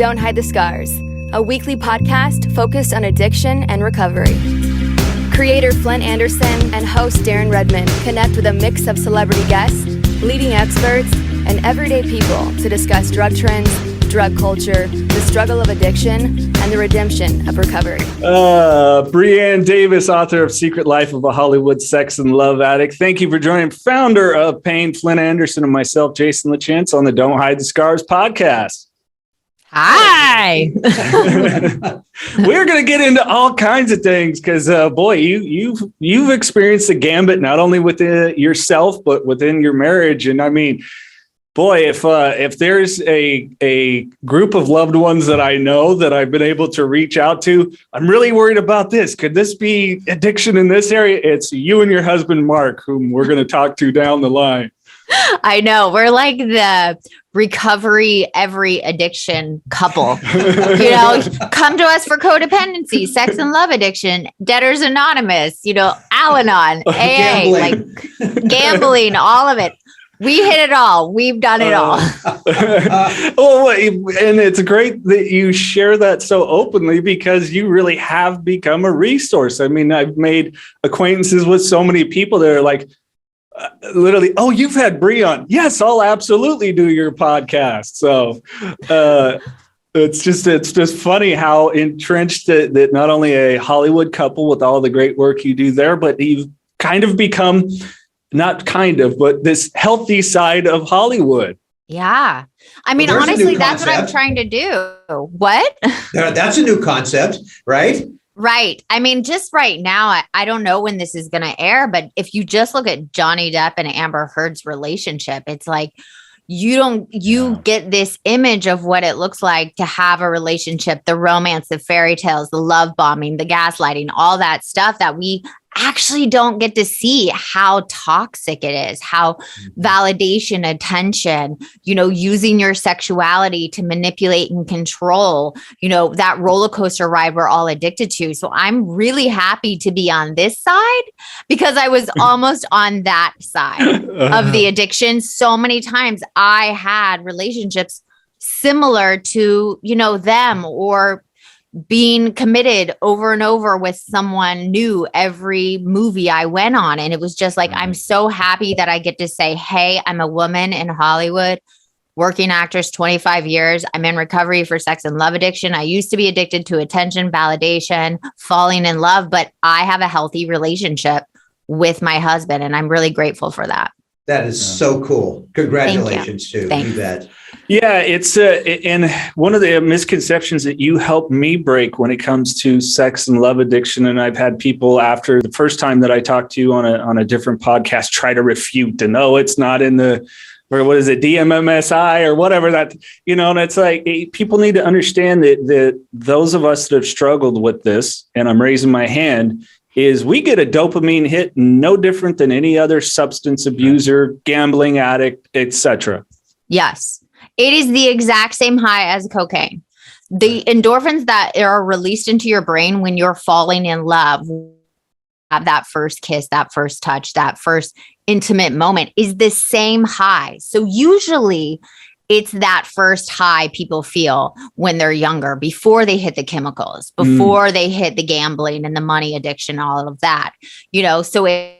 Don't Hide the Scars, a weekly podcast focused on addiction and recovery. Creator Flindt Andersen and host Darren Redmond connect with a mix of celebrity guests, leading experts, and everyday people to discuss drug trends, drug culture, the struggle of addiction, and the redemption of recovery. Brianne Davis, author of Secret Life of a Hollywood Sex and Love Addict. Thank you for joining founder of Pain, Flindt Andersen, and myself, Jason LaChance, on the Don't Hide the Scars podcast. Hi. We're going to get into all kinds of things because, boy, you've experienced the gambit not only within yourself but within your marriage. And I mean, boy, if there's a group of loved ones that I know that I've been able to reach out to, I'm really worried about this. Could this be addiction in this area? It's you and your husband, Mark, whom we're going to talk to down the line. I know. We're like the recovery every addiction couple. Come to us for codependency, sex and love addiction, Debtors Anonymous, Al-Anon, AA, like gambling, all of it. We hit it all. We've done it all. And it's great that you share that so openly because you really have become a resource. I mean, I've made acquaintances with so many people that are like, literally, oh, you've had Brie on. Yes, I'll absolutely do your podcast. So it's just funny how entrenched that not only a Hollywood couple with all the great work you do there, but you've kind of become but this healthy side of Hollywood. Yeah. I mean, honestly, that's what I'm trying to do. What? That's a new concept, right? Right. I mean, just right now, I don't know when this is going to air, but if you just look at Johnny Depp and Amber Heard's relationship, it's like you get this image of what it looks like to have a relationship, the romance, the fairy tales, the love bombing, the gaslighting, all that stuff that we actually don't get to see how toxic it is, how validation, attention, using your sexuality to manipulate and control, that roller coaster ride we're all addicted to. So I'm really happy to be on this side because I was almost on that side of the addiction. So many times I had relationships similar to, them, or being committed over and over with someone new every movie I went on. And it was just like, I'm so happy that I get to say, hey, I'm a woman in Hollywood, working actress, 25 years. I'm in recovery for sex and love addiction. I used to be addicted to attention, validation, falling in love, but I have a healthy relationship with my husband. And I'm really grateful for that. That is so cool. Congratulations to you, bet. Yeah, it's and one of the misconceptions that you helped me break when it comes to sex and love addiction. And I've had people after the first time that I talked to you on a different podcast try to refute and it's not in the, or what is it, DMMSI or whatever that, and it's like people need to understand that those of us that have struggled with this, and I'm raising my hand, is we get a dopamine hit no different than any other substance abuser, gambling addict, etc. Yes. It is the exact same high as cocaine. The endorphins that are released into your brain when you're falling in love, have that first kiss, that first touch, that first intimate moment is the same high. So usually it's that first high people feel when they're younger, before they hit the chemicals, before they hit the gambling and the money addiction, all of that, so it's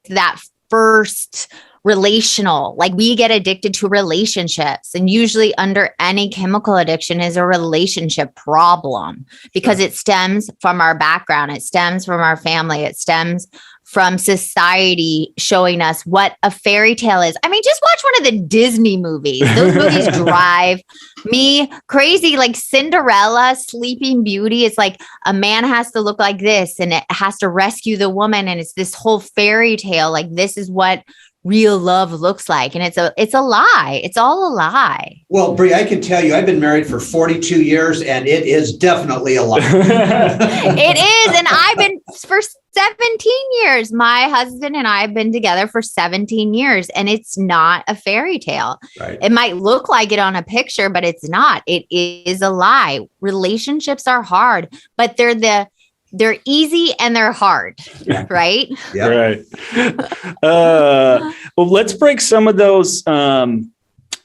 that first relational, like we get addicted to relationships, and usually under any chemical addiction is a relationship problem because it stems from our background. It stems from our family. It stems from society showing us what a fairy tale is. I mean, just watch one of the Disney movies. Those movies drive me crazy, like Cinderella, Sleeping Beauty. It's like a man has to look like this and it has to rescue the woman. And it's this whole fairy tale. Like this is what real love looks like. And it's a lie. It's all a lie. Well, Brie, I can tell you, I've been married for 42 years and it is definitely a lie. It is. And I've been for 17 years. My husband and I have been together for 17 years and it's not a fairy tale. Right. It might look like it on a picture, but it's not. It is a lie. Relationships are hard, but they're easy and they're hard, right? Yeah. Right. Well, let's break some of those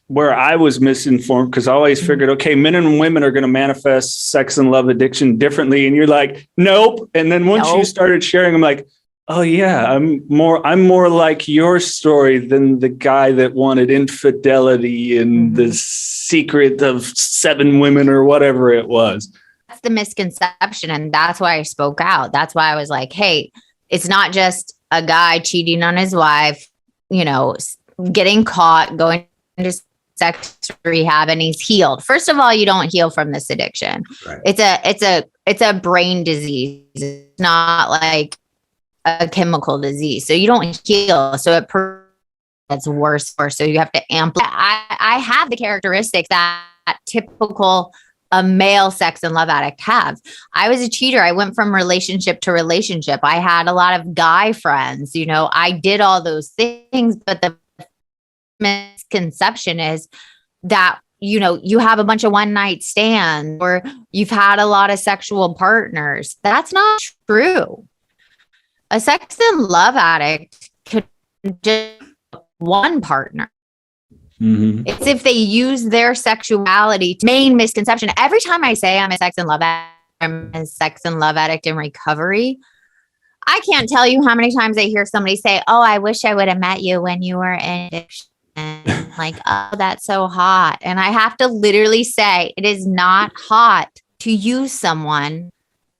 where I was misinformed, because I always figured, okay, men and women are going to manifest sex and love addiction differently. And you're like, nope. And then once you started sharing, I'm like, oh yeah, I'm more like your story than the guy that wanted infidelity and the secret of 7 women or whatever it was. That's the misconception. And that's why I spoke out. That's why I was like, hey, it's not just a guy cheating on his wife, you know, getting caught, going to sex rehab, and he's healed. First of all, you don't heal from this addiction. Right. It's a brain disease. It's not like a chemical disease. So you don't heal. So it's worse. So you have to amplify. I have the characteristics that typical a male sex and love addict have. I was a cheater. I went from relationship to relationship. I had a lot of guy friends. You know, I did all those things, but the misconception is that, you know, you have a bunch of one night stands or you've had a lot of sexual partners. That's not true. A sex and love addict could just one partner. It's if they use their sexuality. Main misconception. Every time I say I'm a sex and love addict in recovery, I can't tell you how many times I hear somebody say, "Oh, I wish I would have met you when you were in addiction." Like, oh, that's so hot. And I have to literally say, it is not hot to use someone,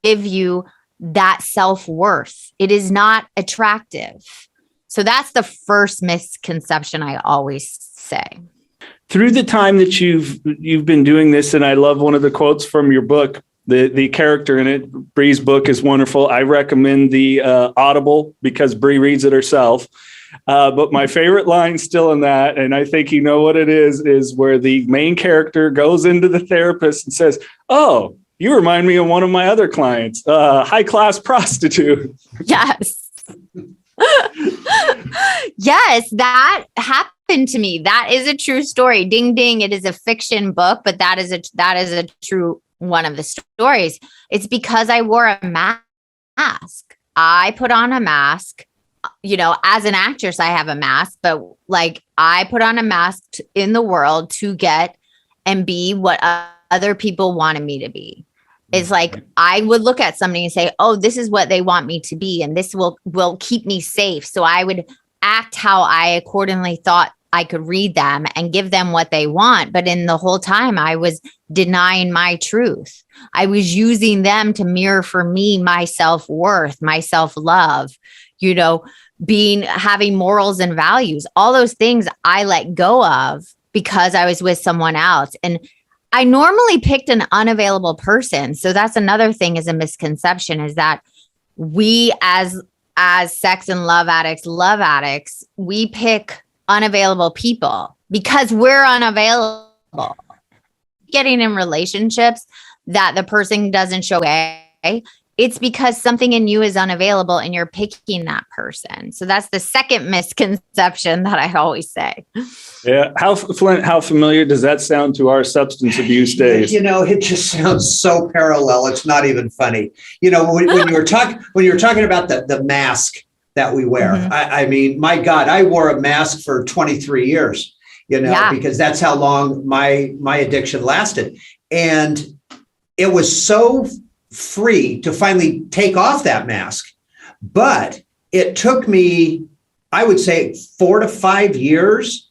give you that self-worth. It is not attractive. So that's the first misconception I always say. Through the time that you've been doing this, and I love one of the quotes from your book, the character in it, Bree's book is wonderful. I recommend the Audible because Bree reads it herself. But my favorite line still in that, and I think you know what it is where the main character goes into the therapist and says, "Oh, you remind me of one of my other clients, high-class prostitute." Yes. Yes, that happened to me. That is a true story. Ding, ding. It is a fiction book, but that is a true one of the stories. It's because I wore a mask. I put on a mask. You know, as an actress, I have a mask, but like I put on a mask in the world to get and be what other people wanted me to be. It's like I would look at somebody and say, "Oh, this is what they want me to be, and this will keep me safe." So I would act how I accordingly thought I could read them and give them what they want. But in the whole time, I was denying my truth. I was using them to mirror for me my self-worth, my self-love, you know, having morals and values. All those things I let go of because I was with someone else. And I normally picked an unavailable person. So that's another thing is a misconception is that we as sex and love addicts, we pick unavailable people because we're unavailable. Getting in relationships that the person doesn't show it's because something in you is unavailable and you're picking that person. So that's the second misconception that I always say. Yeah. Flindt, how familiar does that sound to our substance abuse days? You know, it just sounds so parallel. It's not even funny. You know, when you were talking about the mask that we wear, I mean, my God, I wore a mask for 23 years, you know, because that's how long my addiction lasted. And it was so free to finally take off that mask. But it took me, I would say 4 to 5 years.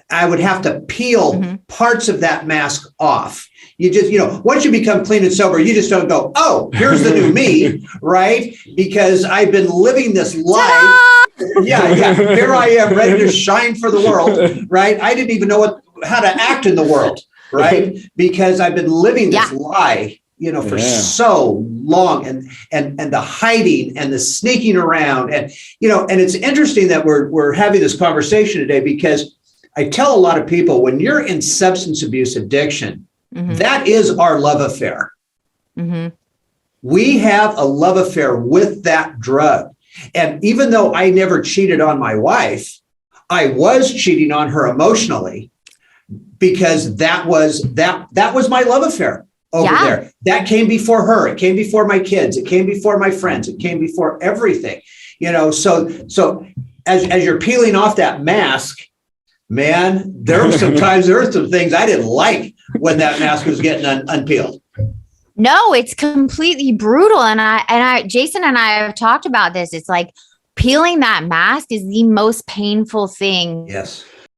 I would have to peel parts of that mask off. You just, you know, once you become clean and sober, you just don't go, "Oh, here's the new me," right? Because I've been living this life. Yeah. Here I am ready to shine for the world, right? I didn't even know how to act in the world, right? Because I've been living this lie, you know, for so long, and the hiding and the sneaking around, and you know, and it's interesting that we're having this conversation today because I tell a lot of people when you're in substance abuse addiction, that is our love affair. We have a love affair with that drug, and even though I never cheated on my wife, I was cheating on her emotionally because that was my love affair. Over there. That came before her. It came before my kids. It came before my friends. It came before everything, you know? So as you're peeling off that mask, man, there were some things I didn't like when that mask was getting unpeeled. No, it's completely brutal. And Jason and I have talked about this. It's like peeling that mask is the most painful thing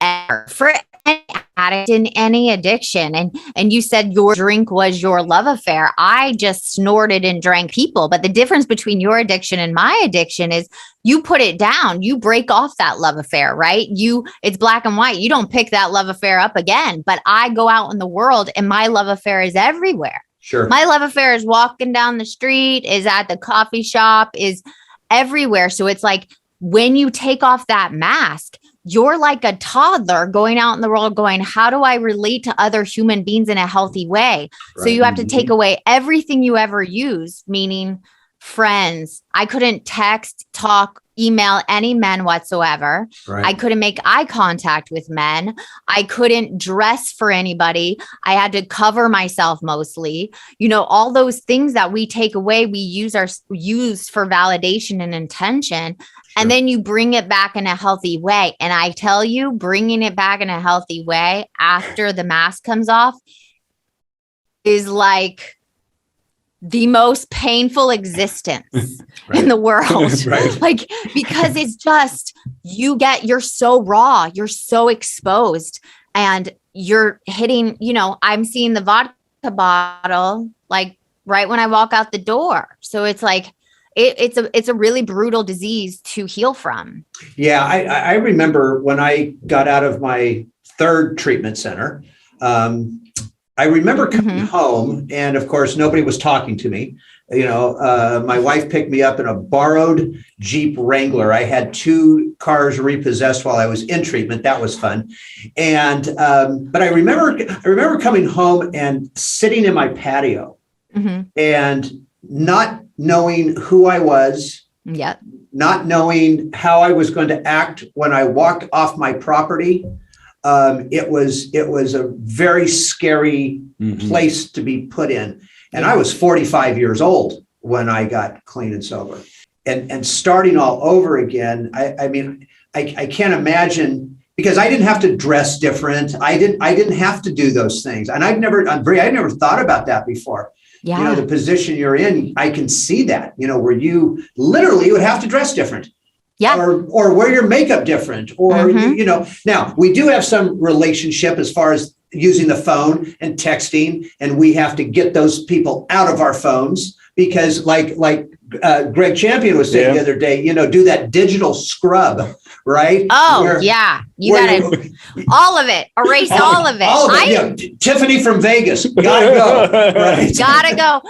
ever for any addict in any addiction. And you said your drink was your love affair. I just snorted and drank people. But the difference between your addiction and my addiction is you put it down, you break off that love affair, right? It's black and white. You don't pick that love affair up again. But I go out in the world and my love affair is everywhere. Sure. My love affair is walking down the street, is at the coffee shop, is everywhere. So it's like when you take off that mask, you're like a toddler going out in the world going, how do I relate to other human beings in a healthy way? Right. So you have to take away everything you ever used, meaning friends. I couldn't text, talk, email any men whatsoever. Right. I couldn't make eye contact with men. I couldn't dress for anybody. I had to cover myself mostly. All those things that we take away, we use for validation and intention. Sure. And then you bring it back in a healthy way. And I tell you, bringing it back in a healthy way after the mask comes off is like the most painful existence in the world. Right. Like, because it's just, you're so raw, you're so exposed, and you're hitting, I'm seeing the vodka bottle, like right when I walk out the door. So it's like, it's a really brutal disease to heal from. Yeah. I remember when I got out of my third treatment center, I remember coming home, and of course, nobody was talking to me. My wife picked me up in a borrowed Jeep Wrangler. I had 2 cars repossessed while I was in treatment. That was fun. And, but I remember coming home and sitting in my patio and not knowing who I was, not knowing how I was going to act when I walked off my property. It was a very scary place to be put in. And I was 45 years old when I got clean and sober, and starting all over again. I mean, I can't imagine, because I didn't have to dress different. I didn't have to do those things. And I'd never thought about that before. Yeah. The position you're in, I can see that, where you literally would have to dress different. Yeah. Or wear your makeup different, or, now we do have some relationship as far as using the phone and texting, and we have to get those people out of our phones because like Greg Champion was saying the other day, do that digital scrub, right? Oh, you got to all of it, erase all of it. All of it. Tiffany from Vegas, gotta go. Right? Gotta go.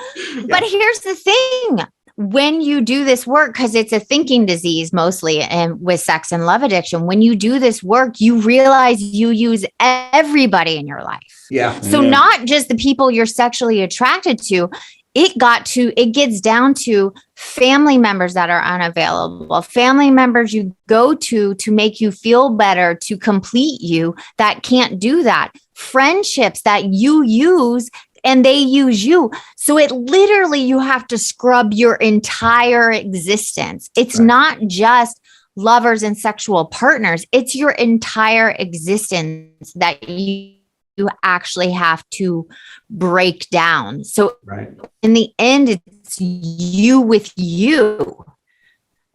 But here's the thing. When you do this work, because it's a thinking disease mostly, and with sex and love addiction, when you do this work, you realize you use everybody in your life. Yeah. So not just the people you're sexually attracted to. It gets down to family members that are unavailable, family members you go to make you feel better, to complete you, that can't do that. Friendships that you use and they use you. So it literally, you have to scrub your entire existence. It's not just lovers and sexual partners. It's your entire existence that you actually have to break down. So in the end, it's you with you.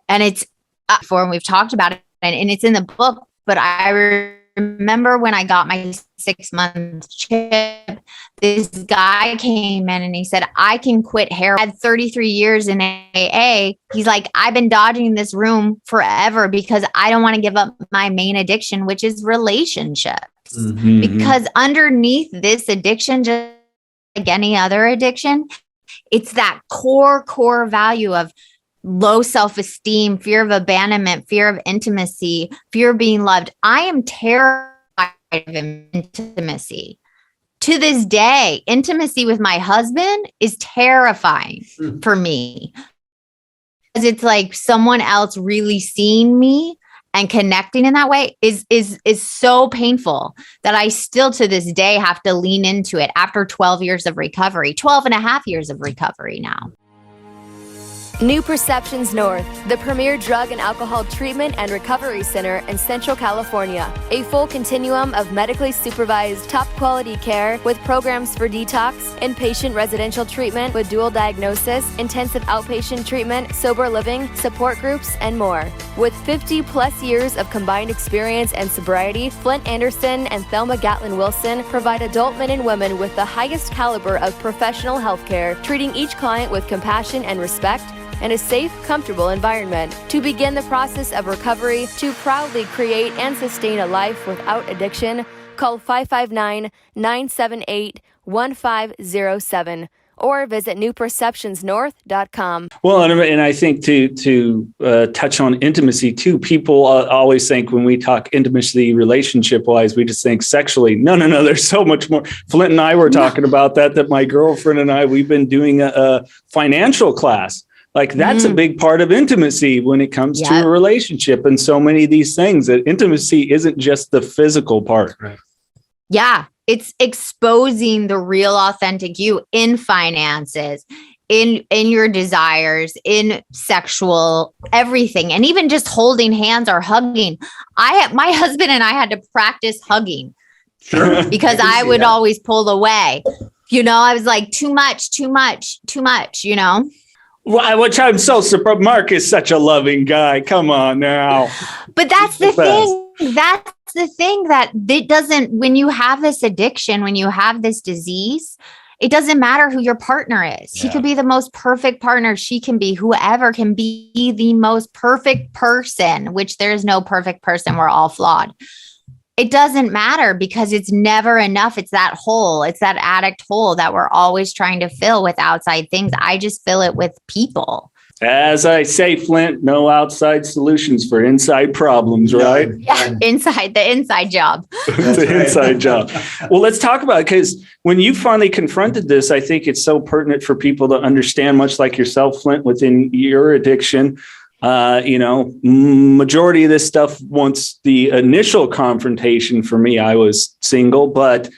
And it's before, and we've talked about it, and it's in the book, but I remember when I got my 6-month chip, this guy came in and he said, I can quit heroin. I had 33 years in AA. He's like, I've been dodging this room forever because I don't want to give up my main addiction, which is relationships. Because underneath this addiction, just like any other addiction, it's that core value of low self-esteem, fear of abandonment, fear of intimacy, fear of being loved. I am terrified of intimacy. To this day, intimacy with my husband is terrifying for me, because it's like someone else really seeing me and connecting in that way is so painful that I still to this day have to lean into it after 12 years of recovery, 12 and a half years of recovery now. New Perceptions North, the premier drug and alcohol treatment and recovery center in Central California. A full continuum of medically supervised, top quality care with programs for detox, inpatient residential treatment with dual diagnosis, intensive outpatient treatment, sober living, support groups, and more. With 50 plus years of combined experience and sobriety, Flindt Andersen and Thelma Gatlin Wilson provide adult men and women with the highest caliber of professional healthcare, treating each client with compassion and respect, and a safe, comfortable environment. To begin the process of recovery, to proudly create and sustain a life without addiction, call 559-978-1507 or visit newperceptionsnorth.com. Well, and I think to touch on intimacy too, people always think when we talk intimacy relationship-wise, we just think sexually. No, there's so much more. Flindt and I were talking about that my girlfriend and I, we've been doing a financial class. Like that's a big part of intimacy when it comes to a relationship, and so many of these things, that intimacy isn't just the physical part. Right. Yeah. It's exposing the real authentic you in finances, in your desires, in sexual everything, and even just holding hands or hugging. My husband and I had to practice hugging because I would always pull away. I was like, too much, Which I'm so surprised. Mark is such a loving guy. Come on now. But that's the thing. That's the thing that it doesn't, when you have this addiction, when you have this disease, it doesn't matter who your partner is. Yeah. He could be the most perfect partner. She can be, whoever can be the most perfect person, which there is no perfect person. We're all flawed. It doesn't matter because it's never enough. It's that hole. It's that addict hole that we're always trying to fill with outside things. I just fill it with people. As I say, Flindt, no outside solutions for inside problems, right? Yeah, the inside job. The inside job. Well, let's talk about it, because when you finally confronted this, I think it's so pertinent for people to understand, much like yourself, Flindt, within your addiction. Majority of this stuff, once the initial confrontation for me, I was single, but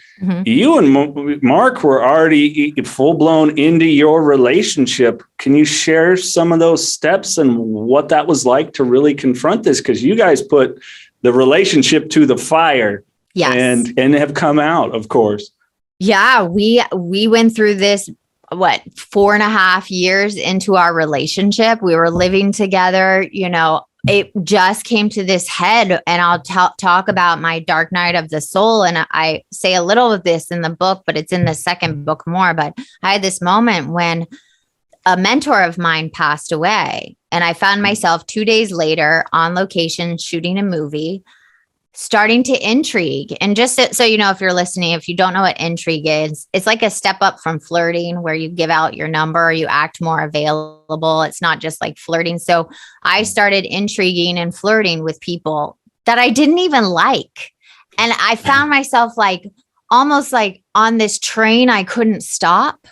you and Mark were already full blown into your relationship. Can you share some of those steps and what that was like to really confront this? Because you guys put the relationship to the fire, and have come out, of course. Yeah, we went through this. 4.5 years into our relationship, we were living together. It just came to this head, and I'll talk about my dark night of the soul. And I say a little of this in the book, but it's in the second book more. But I had this moment when a mentor of mine passed away, and I found myself 2 days later on location shooting a movie, starting to intrigue. And just so you know, if you're listening, if you don't know what intrigue is, it's like a step up from flirting, where you give out your number, you act more available. It's not just like flirting. So I started intriguing and flirting with people that I didn't even like. And I found myself almost like on this train I couldn't stop.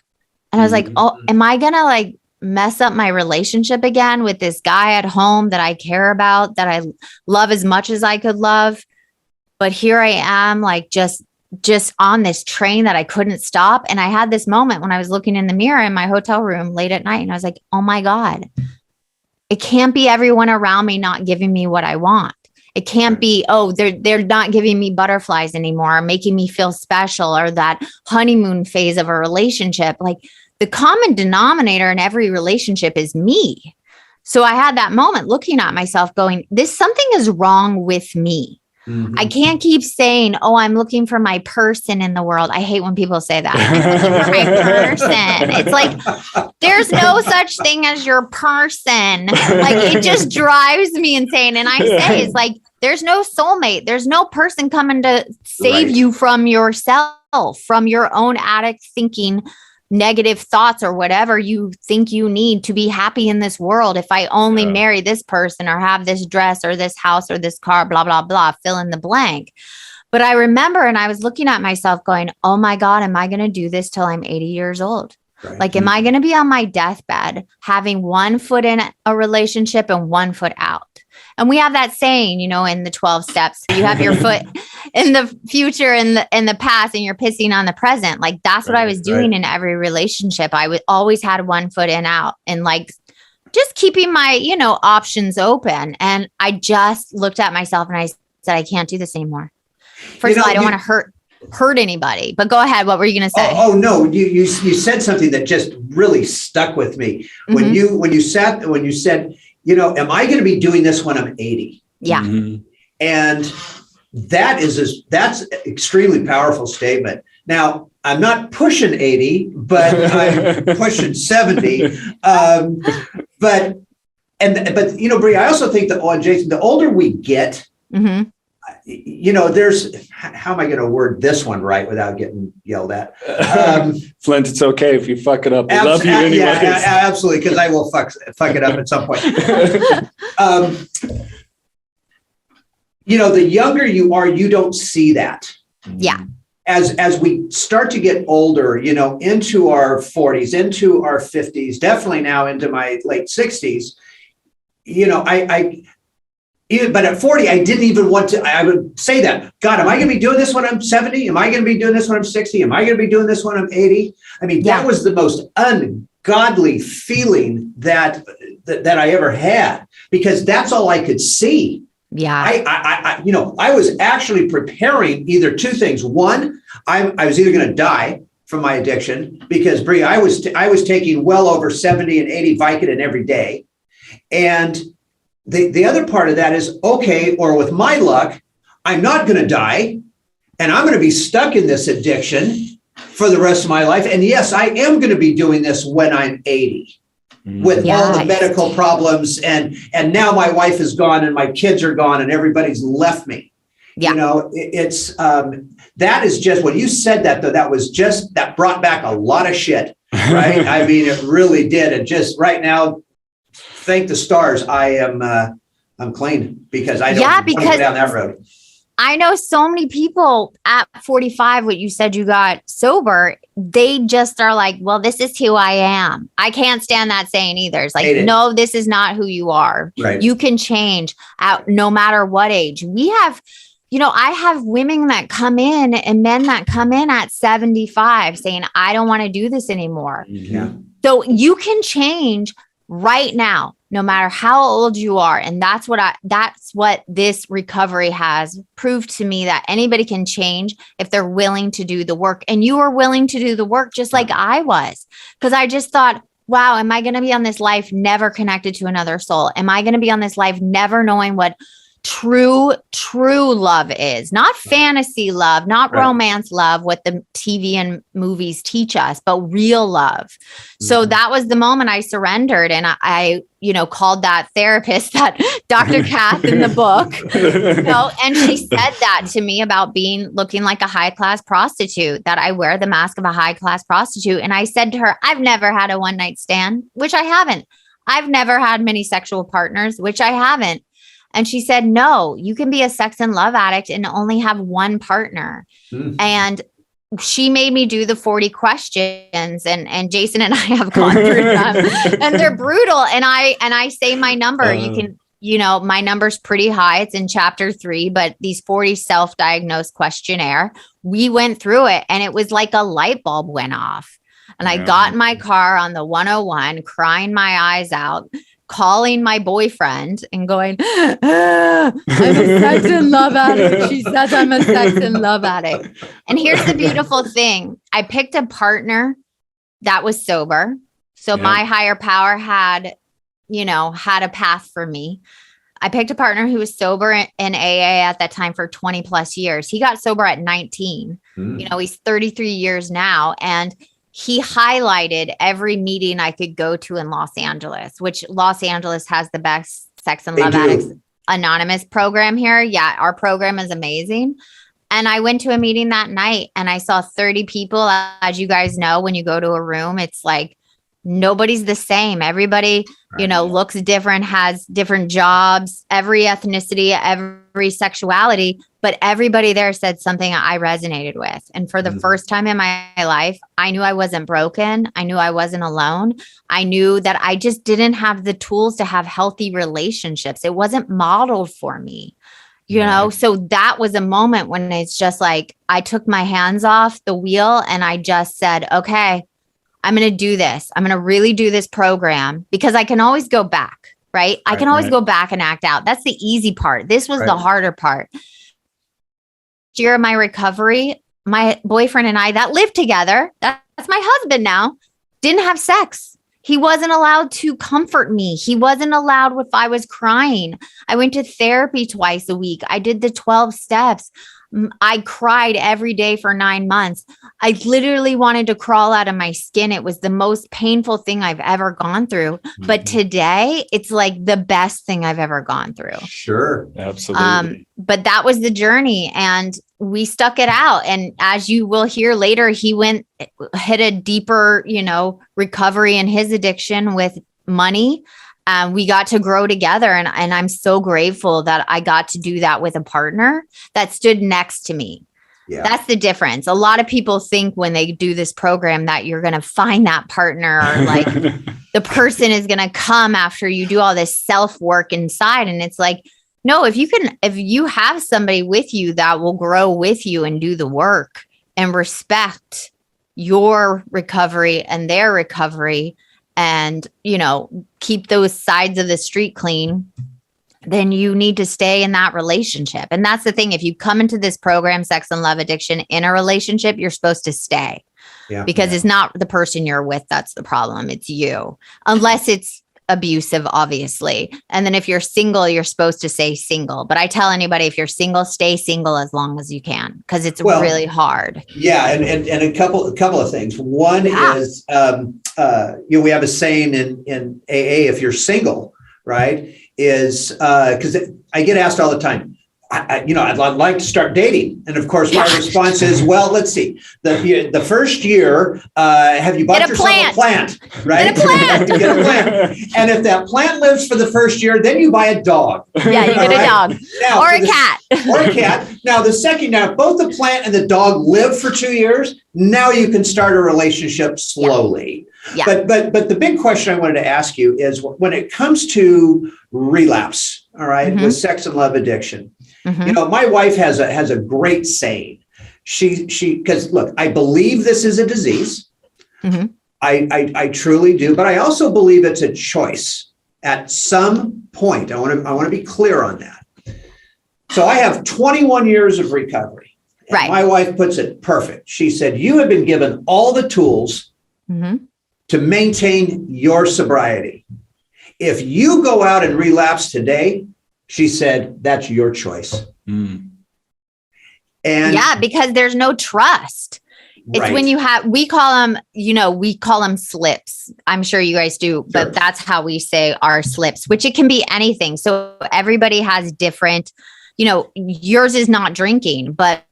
And I was like, oh, am I going to mess up my relationship again with this guy at home that I care about, that I love as much as I could love? But here I am, just on this train that I couldn't stop. And I had this moment when I was looking in the mirror in my hotel room late at night, and I was like, oh my God, it can't be everyone around me not giving me what I want. It can't be, they're not giving me butterflies anymore, or making me feel special, or that honeymoon phase of a relationship. The common denominator in every relationship is me. So I had that moment looking at myself going, something is wrong with me. I can't keep saying, I'm looking for my person in the world. I hate when people say that. I'm looking for my person. It's like, there's no such thing as your person. It just drives me insane. And I say, it's like, there's no soulmate. There's no person coming to save you from yourself, from your own addict thinking, negative thoughts, or whatever you think you need to be happy in this world. If I only marry this person, or have this dress, or this house, or this car, blah, blah, blah, fill in the blank. But I remember, and I was looking at myself going, oh my God, am I going to do this till I'm 80 years old? Right. Am I going to be on my deathbed having one foot in a relationship and one foot out? And we have that saying, in the 12 steps, you have your foot in the future and in the past, and you're pissing on the present. That's what I was doing in every relationship. I always had one foot in out. And just keeping my, options open. And I just looked at myself and I said, I can't do this anymore. First of all, I don't want to hurt anybody, but go ahead. What were you going to say? Oh no, you said something that just really stuck with me when you said, am I going to be doing this when I'm 80? Yeah. Mm-hmm. And that's an extremely powerful statement. Now, I'm not pushing 80, but I'm pushing 70. But Brie, I also think that, Jason, the older we get, there's, how am I going to word this one right without getting yelled at? Flindt, it's okay if you fuck it up. We love you anyways. Yeah, absolutely, because I will fuck it up at some point. The younger you are, you don't see that. Yeah. As we start to get older, into our 40s, into our 50s, definitely now into my late 60s, but at 40, I didn't even want to, I would say that, God, am I going to be doing this when I'm 70? Am I going to be doing this when I'm 60? Am I going to be doing this when I'm 80? I mean, that was the most ungodly feeling that I ever had, because that's all I could see. Yeah. I was actually preparing either two things. One, I was either going to die from my addiction, because Brie, I was taking well over 70 and 80 Vicodin every day. And the other part of that is, okay, or with my luck, I'm not going to die and I'm going to be stuck in this addiction for the rest of my life. And yes, I am going to be doing this when I'm 80. With all the medical problems, and now my wife is gone and my kids are gone and everybody's left me. Yeah. It's that is just, when you said that, though, that brought back a lot of shit, right? I mean, it really did. And just right now, thank the stars, I'm clean, because I don't want to go down that road. I know so many people at 45, what you said, you got sober, they just are like, well, this is who I am. I can't stand that saying either. It's like, no, this is not who you are. Right. You can change no matter what age. We have, I have women that come in and men that come in at 75 saying, I don't want to do this anymore. Yeah. So you can change right now, no matter how old you are. And that's what this recovery has proved to me, that anybody can change if they're willing to do the work. And you were willing to do the work just like I was, because I just thought, wow, am I going to be on this life never connected to another soul? Am I going to be on this life never knowing what true love is? Not fantasy love, not romance love, what the TV and movies teach us, but real love. So that was the moment I surrendered, and I called that therapist, that Dr. Kath in the book, and she said that to me about looking like a high-class prostitute, that I wear the mask of a high-class prostitute. And I said to her, I've never had a one-night stand, which I haven't. I've never had many sexual partners, which I haven't. And she said, no, you can be a sex and love addict and only have one partner. And she made me do the 40 questions, and Jason and I have gone through them, and they're brutal. And I say my number, you can, my number's pretty high. It's in chapter 3, but these 40 self-diagnosed questionnaire, we went through it, and it was like a light bulb went off. And I got in my car on the 101, crying my eyes out, calling my boyfriend and going, I'm a sex and love addict. She says I'm a sex and love addict. And here's the beautiful thing. I picked a partner that was sober. So my higher power had a path for me. I picked a partner who was sober in AA at that time for 20 plus years. He got sober at 19. He's 33 years now. And he highlighted every meeting I could go to in Los Angeles, which Los Angeles has the best sex and love addicts anonymous program here. Yeah, our program is amazing. And I went to a meeting that night and I saw 30 people. As you guys know, when you go to a room, it's like nobody's the same. Everybody, looks different, has different jobs, every ethnicity, every sexuality, but everybody there said something I resonated with. And for the first time in my life, I knew I wasn't broken. I knew I wasn't alone. I knew that I just didn't have the tools to have healthy relationships. It wasn't modeled for me, So that was a moment when it's just like, I took my hands off the wheel and I just said, okay, I'm going to do this. I'm going to really do this program because I can always go back, right? I can always go back and act out. That's the easy part. This was the harder part. Year of my recovery, my boyfriend and I that lived together, that's my husband now, didn't have sex. He wasn't allowed to comfort me. He wasn't allowed if I was crying. I went to therapy twice a week. I did the 12 steps. I cried every day for 9 months. I literally wanted to crawl out of my skin. It was the most painful thing I've ever gone through. But today it's like the best thing I've ever gone through. Sure. Absolutely. But that was the journey and we stuck it out. And as you will hear later, he hit a deeper, recovery in his addiction with money. We got to grow together. And I'm so grateful that I got to do that with a partner that stood next to me. Yeah. That's the difference. A lot of people think when they do this program that you're going to find that partner or like the person is going to come after you do all this self work inside. And it's like, no, if you have somebody with you that will grow with you and do the work and respect your recovery and their recovery, and, keep those sides of the street clean, then you need to stay in that relationship. And that's the thing. If you come into this program, Sex and Love Addiction, in a relationship, you're supposed to stay because it's not the person you're with. That's the problem. It's you, unless it's abusive, obviously. And then if you're single, you're supposed to stay single. But I tell anybody, if you're single, stay single as long as you can, because it's really hard. Yeah. And a couple of things. One is, we have a saying in AA, if you're single, right, is because I get asked all the time, I'd like to start dating. And of course, my response is, well, let's see. The first year, have you bought yourself a plant? Right? Get a plant. And if that plant lives for the first year, then you buy a dog. Yeah, you get a dog. Now, or a cat. Or a cat. Now, if both the plant and the dog live for 2 years, now you can start a relationship slowly. Yeah. But the big question I wanted to ask you is when it comes to relapse, all right, with sex and love addiction. My wife has a great saying. She because look, I believe this is a disease. I truly do, but I also believe it's a choice at some point. I want to be clear on that. So I have 21 years of recovery. Right. My wife puts it perfect. She said, "You have been given all the tools to maintain your sobriety. If you go out and relapse today," she said, "that's your choice." And because there's no trust. It's when we call them slips. I'm sure you guys do, but that's how we say our slips, which it can be anything. So everybody has different, yours is not drinking, but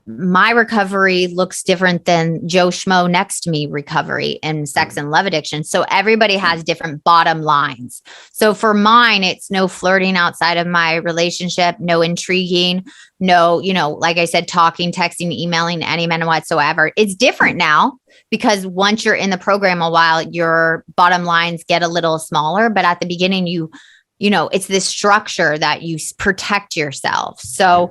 my recovery looks different than Joe Schmo next to me recovery in sex and love addiction. So everybody has different bottom lines. So for mine, it's no flirting outside of my relationship, no intriguing, no, like I said, talking, texting, emailing any man whatsoever. It's different now because once you're in the program a while, your bottom lines get a little smaller. But at the beginning, it's this structure that you protect yourself. So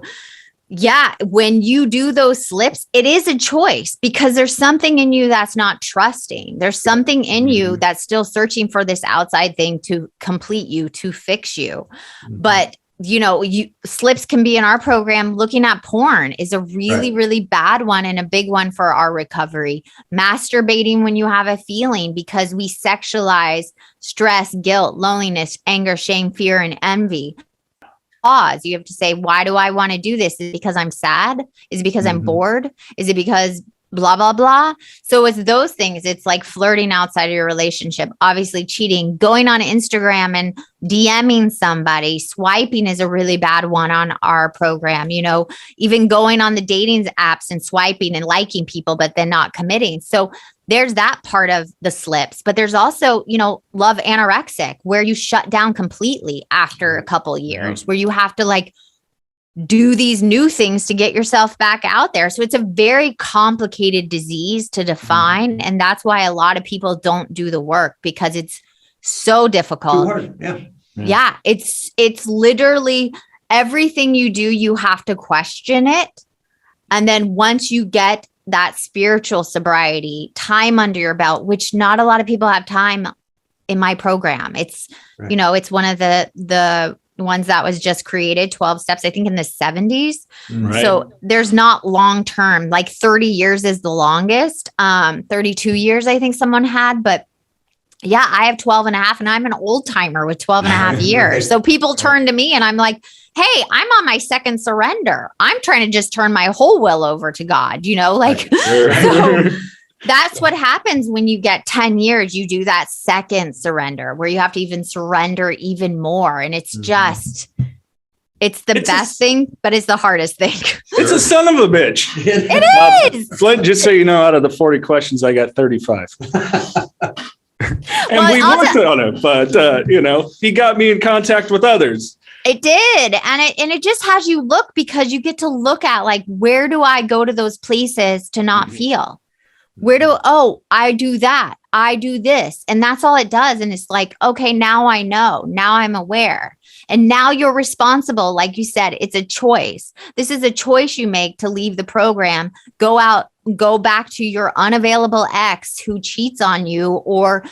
when you do those slips, it is a choice because there's something in you that's not trusting. There's something in you that's still searching for this outside thing to complete you, to fix you. But, slips can be in our program. Looking at porn is a really, really bad one and a big one for our recovery. Masturbating when you have a feeling because we sexualize stress, guilt, loneliness, anger, shame, fear, and envy. Pause. You have to say, why do I want to do this? Is it because I'm sad? Is it because I'm bored? Is it because blah, blah, blah? So it's those things. It's like flirting outside of your relationship, obviously cheating, going on Instagram and DMing somebody. Swiping is a really bad one on our program, even going on the dating apps and swiping and liking people, but then not committing. So there's that part of the slips, but there's also, love anorexic, where you shut down completely after a couple of years, where you have to do these new things to get yourself back out there. So it's a very complicated disease to define. And that's why a lot of people don't do the work because it's so difficult. Too hard. Yeah. It's literally everything you do, you have to question it. And then once you get that spiritual sobriety, time under your belt, which not a lot of people have time in my program. It's, Right. you know, it's one of the ones that was just created, 12 steps, I think in the 70s. Right. So there's not long term, like 30 years is the longest. 32 years, I think someone had, but yeah, I have 12 and a half and I'm an old timer with 12 and a half years. So people turn to me and I'm like, hey, I'm on my second surrender. I'm trying to just turn my whole will over to God, you know, like, so that's what happens when you get 10 years, you do that second surrender where you have to even surrender even more. And it's just, it's the best thing, but it's the hardest thing. It's a son of a bitch. It is. Flindt, just so you know, out of the 40 questions, I got 35. And we worked on it, but you know, he got me in contact with others. It did. And it just has you look, because you get to look at like, where do I go to those places to not feel? I do that. I do this. And that's all it does. And it's like, okay, now I know, now I'm aware. And now you're responsible. Like you said, it's a choice. This is a choice you make to leave the program, go out, go back to your unavailable ex who cheats on you, or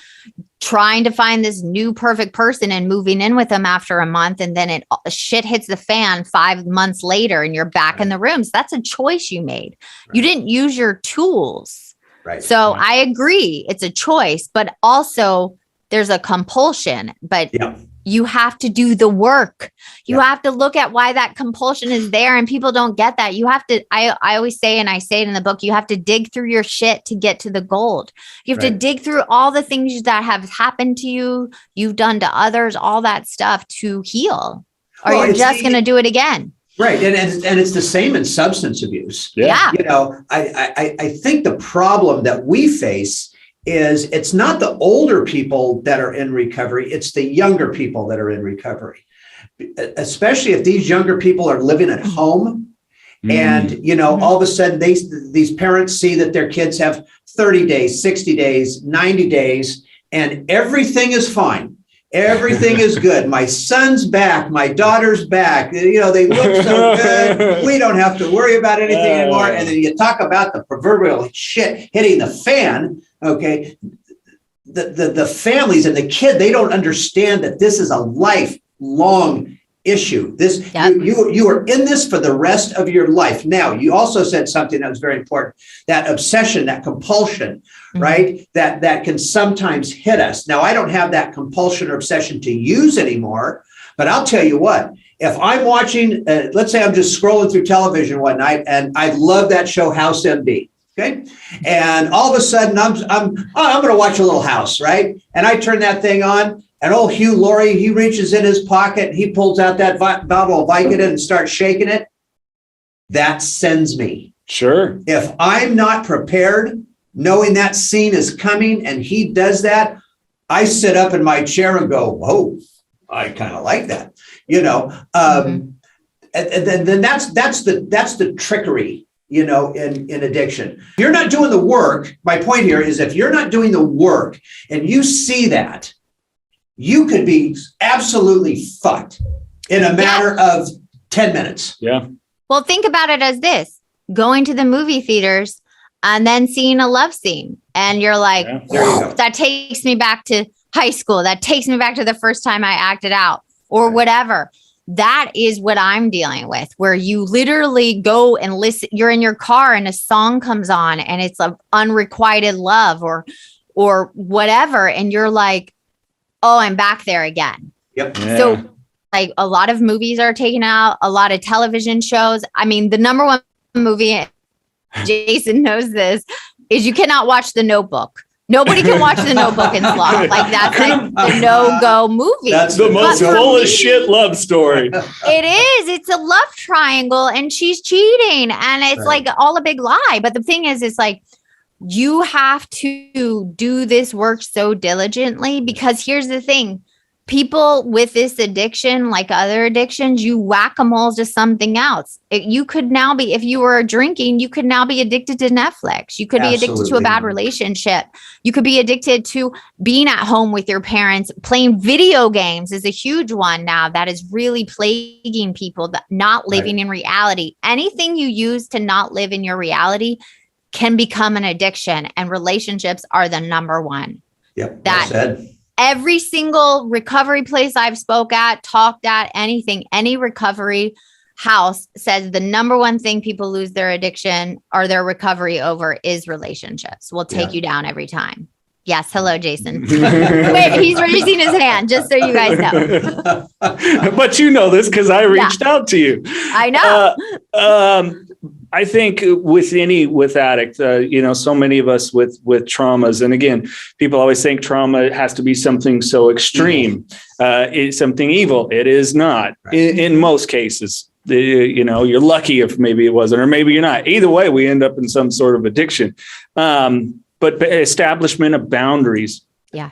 trying to find this new perfect person and moving in with them after a month. And then shit hits the fan 5 months later and you're back in the room. So that's a choice you made. Right. You didn't use your tools. Right. So I agree. It's a choice, but also there's a compulsion, but you have to do the work. You have to look at why that compulsion is there, and people don't get that. You have to, I always say, and I say it in the book, you have to dig through your shit to get to the gold. You have to dig through all the things that have happened to you, you've done to others, all that stuff to heal, or you're just going to do it again. Right. And it's the same in substance abuse. Yeah. You know, I think the problem that we face is it's not the older people that are in recovery, it's the younger people that are in recovery, especially if these younger people are living at home. And, you know, all of a sudden these parents see that their kids have 30 days, 60 days, 90 days, and everything is fine. Everything is good. My son's back. My daughter's back. You know, they look so good. We don't have to worry about anything anymore. And then you talk about the proverbial shit hitting the fan. Okay. The families and the kid, they don't understand that this is a lifelong issue. This you are in this for the rest of your life. Now, you also said something that was very important, that obsession, that compulsion, right? That can sometimes hit us. Now, I don't have that compulsion or obsession to use anymore, but I'll tell you what, if I'm watching, let's say I'm just scrolling through television one night and I love that show House MD. Okay. And all of a sudden I'm going to watch a little house, right? And I turn that thing on. And old Hugh Laurie, he reaches in his pocket, and he pulls out that bottle of Vicodin and starts shaking it. That sends me. Sure. If I'm not prepared, knowing that scene is coming, and he does that, I sit up in my chair and go, whoa, I kind of like that. You know, and then that's the trickery, you know, in addiction. If you're not doing the work, my point here is if you're not doing the work and you see that, you could be absolutely fucked in a matter of 10 minutes. Yeah. Well, think about it as this: going to the movie theaters and then seeing a love scene. And you're like, that takes me back to high school. That takes me back to the first time I acted out or whatever. That is what I'm dealing with, where you literally go and listen. You're in your car and a song comes on and it's an unrequited love or whatever. And you're like, oh, I'm back there again. Yep. Yeah. So like a lot of movies are taken out, a lot of television shows. I mean, the number one movie, Jason knows this, is you cannot watch The Notebook. Nobody can watch The Notebook and slog. Like that's like the no-go movie. That's the most full of shit love story. It is. It's a love triangle and she's cheating and it's like all a big lie. But the thing is, it's like, you have to do this work so diligently because here's the thing. People with this addiction, like other addictions, you whack-a-mole to something else. You could now be, if you were drinking, you could now be addicted to Netflix. You could be addicted to a bad relationship. You could be addicted to being at home with your parents. Playing video games is a huge one now that is really plaguing people, that not living in reality. Anything you use to not live in your reality can become an addiction, and relationships are the number one. Yep. That well said. every single recovery place I've spoke at, talked at, anything, any recovery house says the number one thing people lose their addiction or their recovery over is relationships. Will take you down every time. Yes. Hello, Jason. Wait, he's raising his hand, just so you guys know. But you know this because I reached out to you. I know. I think with Addict, so many of us with traumas, and again, people always think trauma has to be something so extreme. It's something evil. It is not in most cases. You're lucky if maybe it wasn't, or maybe you're not. Either way, we end up in some sort of addiction. But establishment of boundaries. Yeah.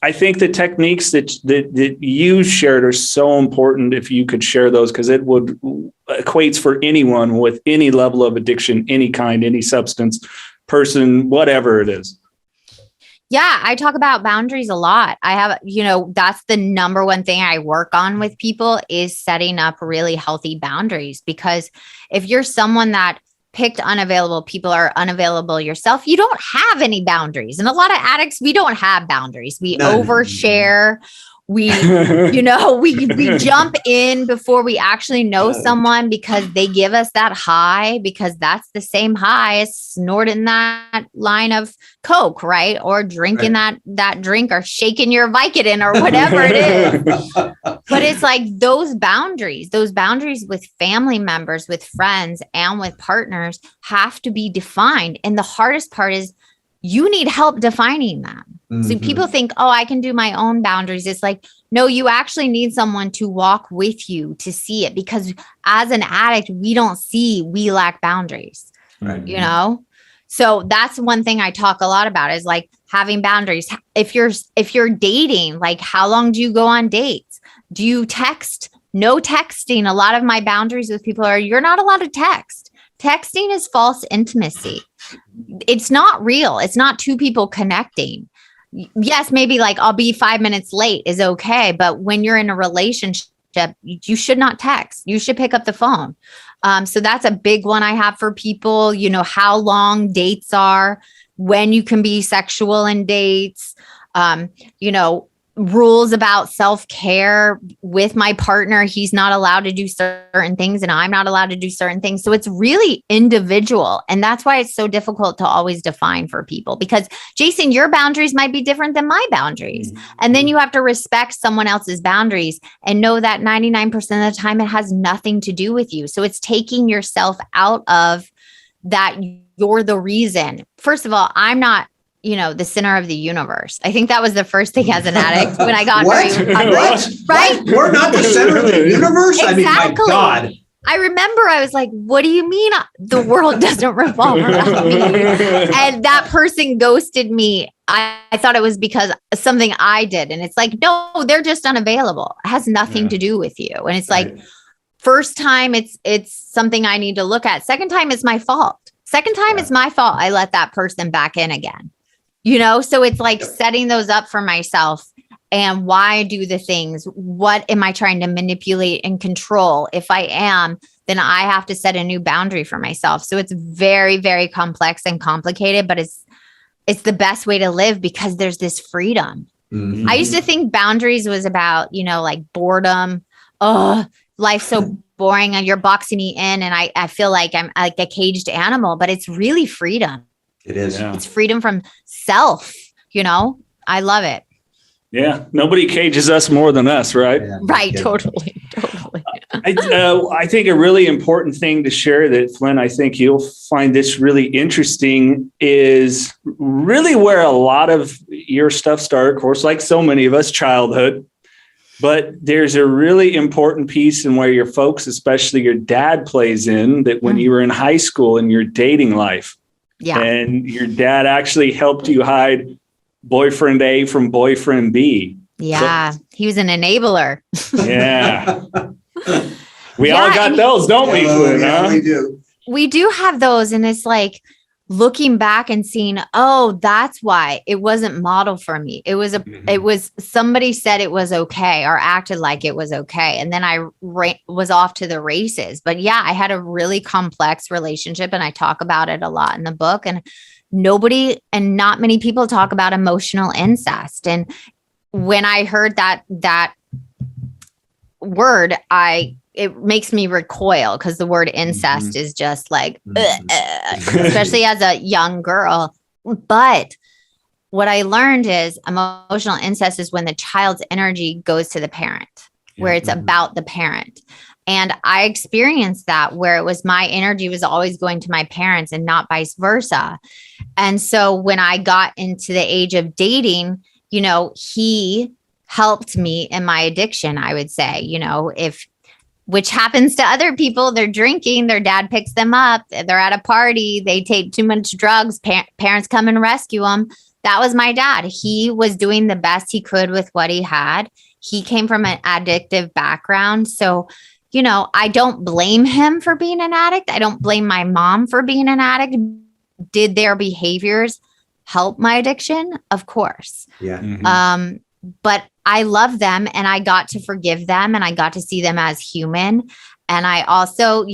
I think the techniques that you shared are so important if you could share those, because it would equates for anyone with any level of addiction, any kind, any substance, person, whatever it is. Yeah, I talk about boundaries a lot. I have, that's the number one thing I work on with people is setting up really healthy boundaries. Because if you're someone that picked unavailable people or unavailable yourself, you don't have any boundaries. And a lot of addicts, we don't have boundaries. We overshare. We, we jump in before we actually know someone because they give us that high, because that's the same high as snorting that line of Coke, right? Or drinking that drink, or shaking your Vicodin, or whatever it is. But it's like those boundaries with family members, with friends, and with partners have to be defined. And the hardest part is you need help defining them. Mm-hmm. So people think, I can do my own boundaries. It's like, no, you actually need someone to walk with you to see it, because as an addict, we lack boundaries, right. So that's one thing I talk a lot about is like having boundaries. If you're dating, like how long do you go on dates? Do you text? No texting. A lot of my boundaries with people are, you're not allowed to text. Texting is false intimacy. It's not real. It's not two people connecting. Yes, maybe like I'll be 5 minutes late is okay. But when you're in a relationship, you should not text. You should pick up the phone. So that's a big one I have for people, how long dates are, when you can be sexual in dates, rules about self-care with my partner. He's not allowed to do certain things and I'm not allowed to do certain things. So it's really individual. And that's why it's so difficult to always define for people, because Jason, your boundaries might be different than my boundaries. Mm-hmm. And then you have to respect someone else's boundaries and know that 99% of the time it has nothing to do with you. So it's taking yourself out of that. You're the reason. First of all, I'm not the center of the universe. I think that was the first thing as an addict when I got very right? We're not the center of the universe? Exactly. I mean, my God. I remember I was like, what do you mean the world doesn't revolve around me? And that person ghosted me. I thought it was because of something I did. And it's like, no, they're just unavailable. It has nothing to do with you. And it's like, first time it's something I need to look at. Second time it's my fault. Second time it's my fault. I let that person back in again. So it's like setting those up for myself, and why I do the things. What am I trying to manipulate and control? If I am, then I have to set a new boundary for myself. So it's very, very complex and complicated, but it's the best way to live because there's this freedom. Mm-hmm. I used to think boundaries was about, like boredom. Oh, life's so boring and you're boxing me in. And I feel like I'm like a caged animal, but it's really freedom. It is. Yeah. It's freedom from self, I love it. Yeah. Nobody cages us more than us, right? Yeah. Right. Yeah. Totally. I think a really important thing to share that, Flindt, I think you'll find this really interesting, is really where a lot of your stuff started, of course, like so many of us, childhood. But there's a really important piece in where your folks, especially your dad, plays in, that when you were in high school and your dating life. Yeah. And your dad actually helped you hide boyfriend A from boyfriend B. Yeah. He was an enabler. Yeah. We all got those, don't we, Flindt? Yeah, we do. We do have those. And it's like, looking back and seeing, oh, that's why it wasn't modeled for me. It was somebody said it was okay or acted like it was okay. And then I was off to the races. But yeah, I had a really complex relationship, and I talk about it a lot in the book. And not many people talk about emotional incest. And when I heard that word, it makes me recoil, because the word incest is just like, especially as a young girl. But what I learned is emotional incest is when the child's energy goes to the parent, where it's about the parent. And I experienced that, where it was my energy was always going to my parents and not vice versa. And so when I got into the age of dating, he helped me in my addiction, I would say, which happens to other people. They're drinking, their dad picks them up, they're at a party, they take too much drugs, parents come and rescue them. That was my dad. He was doing the best he could with what he had. He came from an addictive background. So, I don't blame him for being an addict. I don't blame my mom for being an addict. Did their behaviors help my addiction? Of course. Yeah. But I love them, and I got to forgive them, and I got to see them as human. And I also,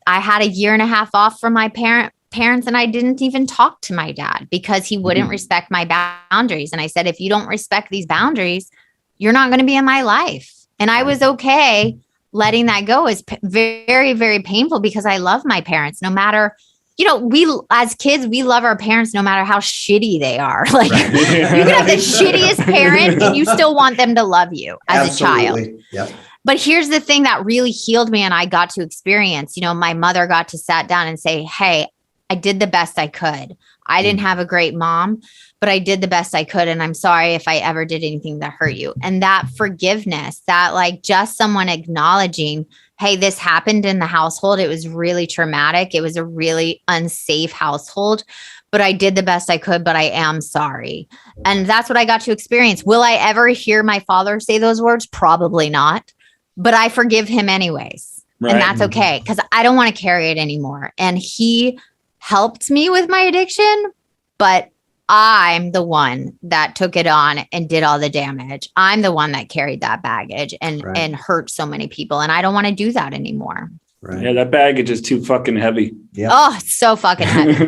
I had a year and a half off from my parents, and I didn't even talk to my dad because he wouldn't respect my boundaries. And I said, if you don't respect these boundaries, you're not going to be in my life. And I was okay letting that go. Is very, very painful, because I love my parents no matter, we as kids, we love our parents no matter how shitty they are. Like you can have the shittiest parent and you still want them to love you as Absolutely. a child. Yep. But here's the thing that really healed me, and I got to experience, my mother got to sat down and say, hey, I did the best I could. I didn't have a great mom, but I did the best I could. And I'm sorry if I ever did anything to hurt you. And that forgiveness, that like just someone acknowledging, hey, this happened in the household. It was really traumatic. It was a really unsafe household, but I did the best I could, but I am sorry. And that's what I got to experience. Will I ever hear my father say those words? Probably not, but I forgive him anyways. Right. And that's okay, because I don't want to carry it anymore. And he helped me with my addiction, but I'm the one that took it on and did all the damage. I'm the one that carried that baggage and hurt so many people. And I don't want to do that anymore. Right. Yeah, that baggage is too fucking heavy. Yep. Oh, it's so fucking heavy.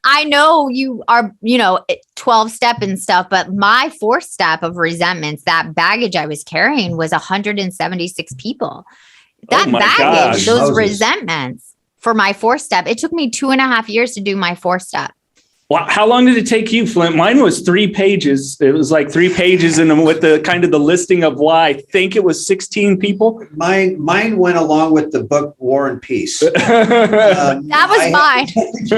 I know you are, 12-step and stuff, but my 4th step of resentments, that baggage I was carrying was 176 people. That baggage, those resentments for my 4th step, it took me 2.5 years to do my 4th step. Well, how long did it take you, Flindt? Mine was 3 pages. It was like 3 pages and with the kind of the listing of why. I think it was 16 people. Mine went along with the book War and Peace. That was mine.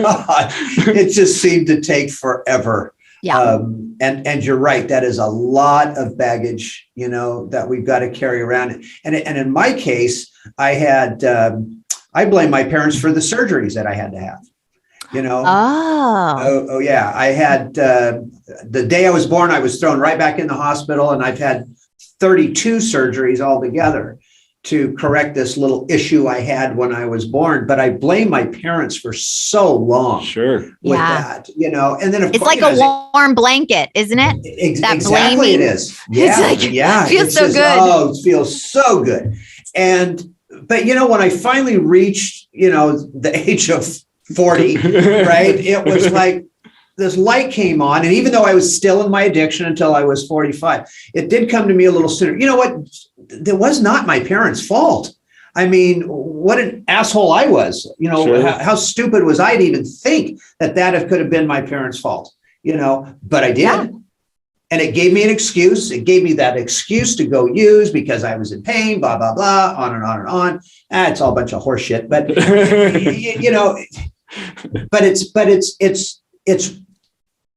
God, it just seemed to take forever. Yeah. And you're right. That is a lot of baggage, that we've got to carry around. And in my case, I blame my parents for the surgeries that I had to have. Oh yeah. I had, the day I was born, I was thrown right back in the hospital, and I've had 32 surgeries altogether to correct this little issue I had when I was born. But I blame my parents for so long. Sure. With that, and then it's like a warm blanket, isn't it? Exactly. Blaming, it is. Yeah. It feels so good. Oh, it feels so good. But when I finally reached, the age of 40, right, it was like this light came on. And even though I was still in my addiction until I was 45, it did come to me a little sooner. You know what? That was not my parents' fault. I mean, what an asshole I was. Sure. How stupid was I to even think that could have been my parents' fault, but I did. Yeah. And it gave me an excuse. It gave me that excuse to go use because I was in pain, blah, blah, blah, on and on and on. It's all a bunch of horse shit, but but it's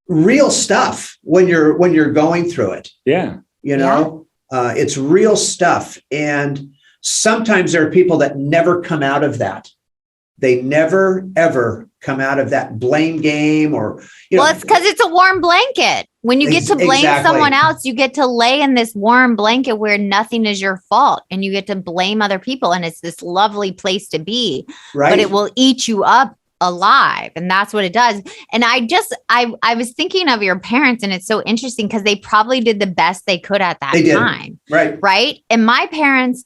real stuff when you're going through it. Yeah. It's real stuff. And sometimes there are people that never come out of that. They never, ever come out of that blame game or, Well, it's because it's a warm blanket. When you get to blame someone else, you get to lay in this warm blanket where nothing is your fault and you get to blame other people. And it's this lovely place to be, but it will eat you up alive. And that's what it does. And I was thinking of your parents, and it's so interesting because they probably did the best they could at that time. Right. And my parents,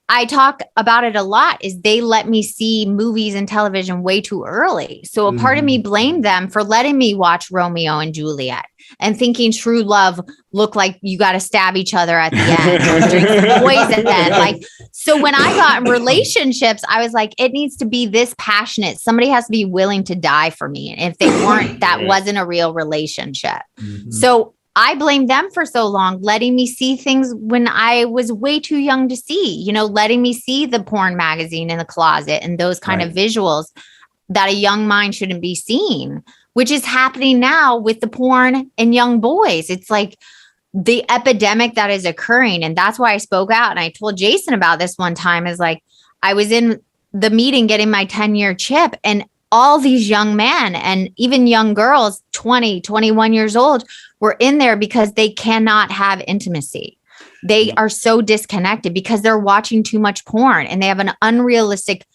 I talk about it a lot, is they let me see movies and television way too early. So a part of me blamed them for letting me watch Romeo and Juliet and thinking true love looked like you got to stab each other at the end or drink some poison then. Like, so when I got in relationships, I was like, it needs to be this passionate. Somebody has to be willing to die for me. And if they weren't, that wasn't a real relationship. So I blamed them for so long, letting me see things when I was way too young to see, letting me see the porn magazine in the closet and those kind of visuals that a young mind shouldn't be seeing, which is happening now with the porn and young boys. It's like the epidemic that is occurring. And that's why I spoke out. And I told Jason about this one time, is like, I was in the meeting getting my 10-year chip, and all these young men and even young girls, 20, 21 years old, were in there because they cannot have intimacy. They are so disconnected because they're watching too much porn and they have an unrealistic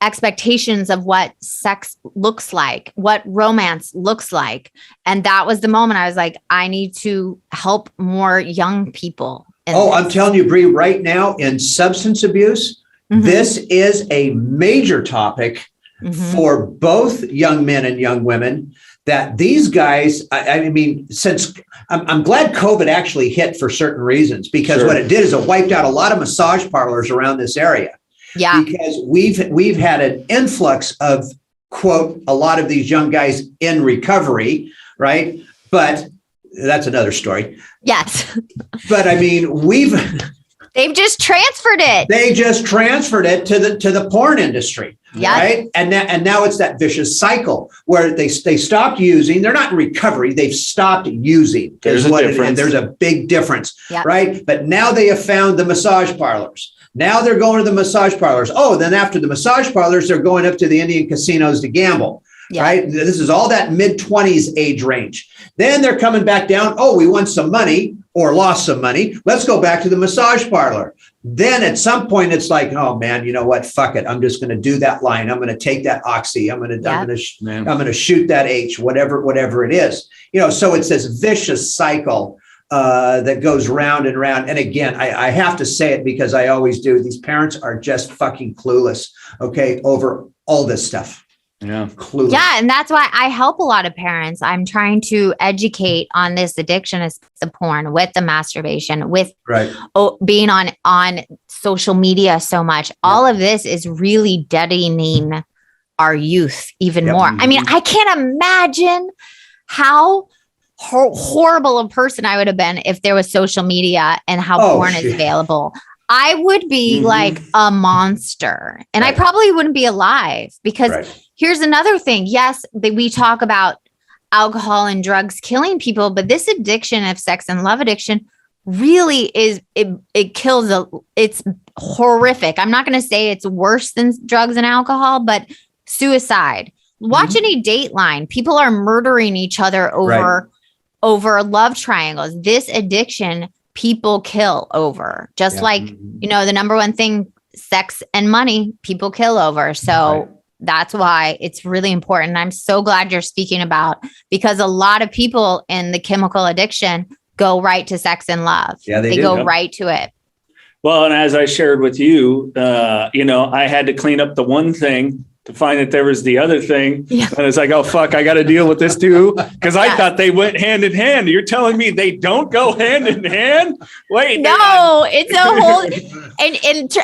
expectations of what sex looks like, what romance looks like. And that was the moment I was like, I need to help more young people. I'm telling you, Bree, right now in substance abuse, this is a major topic for both young men and young women, that these guys, I mean, since I'm glad COVID actually hit for certain reasons, because what it did is it wiped out a lot of massage parlors around this area. Yeah. Because we've had an influx of, quote, a lot of these young guys in recovery, right? But that's another story. Yes. But I mean, they've just transferred it. They just transferred it to the porn industry. Yeah. Right. And now it's that vicious cycle where they stopped using. They're not in recovery. They've stopped using. There's a difference. There's a big difference. Yep. Right. But now they have found the massage parlors. Now they're going to the massage parlors. Oh, then after the massage parlors, they're going up to the Indian casinos to gamble. Yep. Right. This is all that mid-20s age range. Then they're coming back down. Oh, we won some money or lost some money. Let's go back to the massage parlor. Then at some point, it's like, oh man, you know what? Fuck it. I'm just going to do that line. I'm going to take that oxy. I'm going to shoot that H, whatever it is. So it's this vicious cycle that goes round and round. And again, I have to say it because I always do. These parents are just fucking clueless. Okay, over all this stuff. Yeah. Clueless. Yeah. And that's why I help a lot of parents. I'm trying to educate on this addiction as the porn, with the masturbation, with being on social media so much. Yeah. All of this is really deadening our youth even more. I mean, I can't imagine how horrible a person I would have been if there was social media and how porn is available. I would be like a monster, and I probably wouldn't be alive, because here's another thing. Yes, we talk about alcohol and drugs killing people, but this addiction of sex and love addiction really is, it kills. It's horrific. I'm not going to say it's worse than drugs and alcohol, but suicide. Watch any Dateline. People are murdering each other over love triangles. This addiction, people kill over, just like, the number one thing, sex and money, people kill over. So that's why it's really important. I'm so glad you're speaking about, because a lot of people in the chemical addiction go right to sex and love. Yeah, they go right to it. Well, and as I shared with you, I had to clean up the one thing to find that there was the other thing. Yeah. And it's like, oh, fuck, I got to deal with this too. Because I thought they went hand in hand. You're telling me they don't go hand in hand? Wait. No, it's a whole,